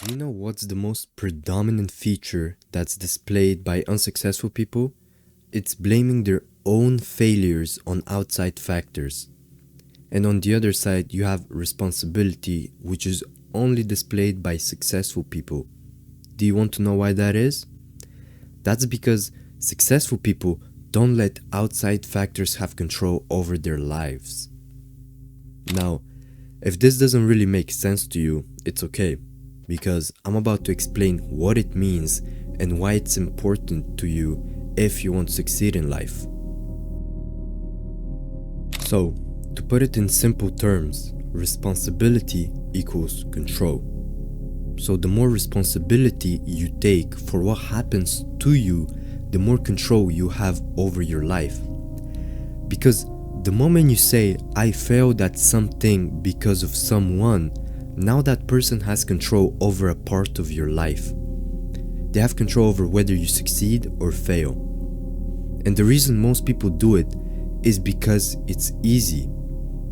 You know what's the most predominant feature that's displayed by unsuccessful people? It's blaming their own failures on outside factors. And on the other side, you have responsibility, which is only displayed by successful people. Do you want to know why that is? That's because successful people don't let outside factors have control over their lives. Now, if this doesn't really make sense to you, it's okay, because I'm about to explain what it means and why it's important to you if you want to succeed in life. So, to put it in simple terms, responsibility equals control. So the more responsibility you take for what happens to you, the more control you have over your life. Because the moment you say, I failed at something because of someone, now that person has control over a part of your life. They have control over whether you succeed or fail. And the reason most people do it is because it's easy.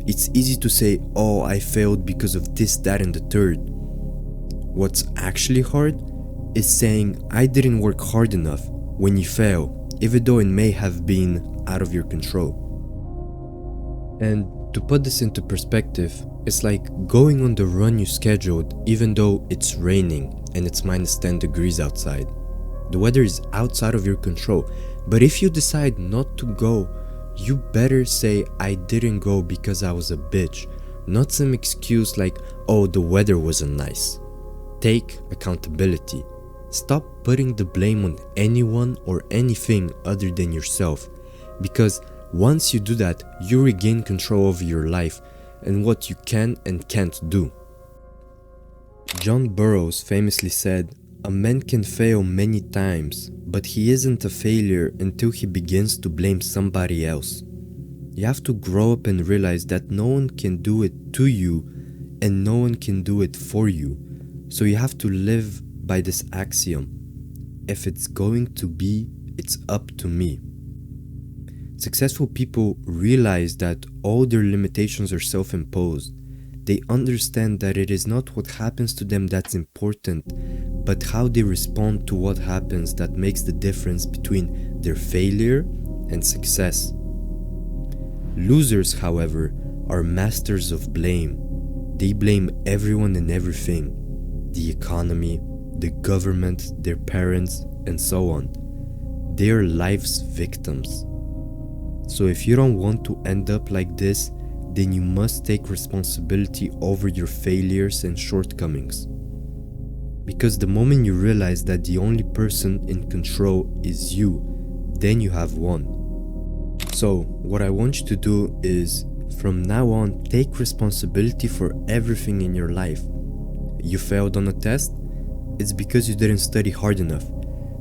It's easy to say, oh, I failed because of this, that, and the third. What's actually hard is saying, I didn't work hard enough when you fail, even though it may have been out of your control. And to put this into perspective, it's like going on the run you scheduled even though it's raining and it's minus 10 degrees outside. The weather is outside of your control, but if you decide not to go, you better say, I didn't go because I was a bitch, not some excuse like, oh, the weather wasn't nice. Take accountability. Stop putting the blame on anyone or anything other than yourself, because once you do that, you regain control over your life and what you can and can't do. John Burroughs famously said, a man can fail many times, but he isn't a failure until he begins to blame somebody else. You have to grow up and realize that no one can do it to you and no one can do it for you. So you have to live by this axiom. If it's going to be, it's up to me. Successful people realize that all their limitations are self-imposed. They understand that it is not what happens to them that's important, but how they respond to what happens that makes the difference between their failure and success. Losers, however, are masters of blame. They blame everyone and everything. The economy, the government, their parents, and so on. They are life's victims. So if you don't want to end up like this, then you must take responsibility over your failures and shortcomings. Because the moment you realize that the only person in control is you, then you have won. So what I want you to do is, from now on, take responsibility for everything in your life. You failed on a test? It's because you didn't study hard enough.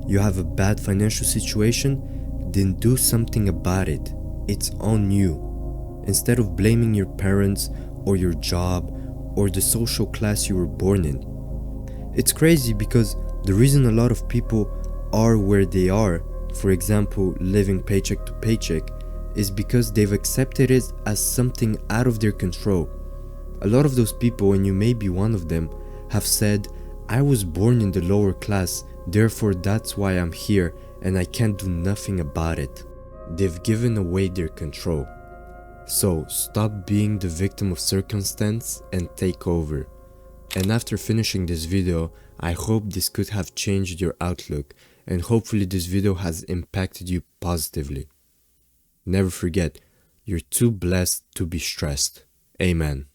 You have a bad financial situation? Then do something about it. It's on you. Instead of blaming your parents or your job or the social class you were born in. It's crazy because the reason a lot of people are where they are, for example, living paycheck to paycheck, is because they've accepted it as something out of their control. A lot of those people, and you may be one of them, have said, I was born in the lower class, therefore that's why I'm here and I can't do nothing about it. They've given away their control. So stop being the victim of circumstance and take over. And after finishing this video, I hope this could have changed your outlook and hopefully this video has impacted you positively. Never forget, you're too blessed to be stressed. Amen.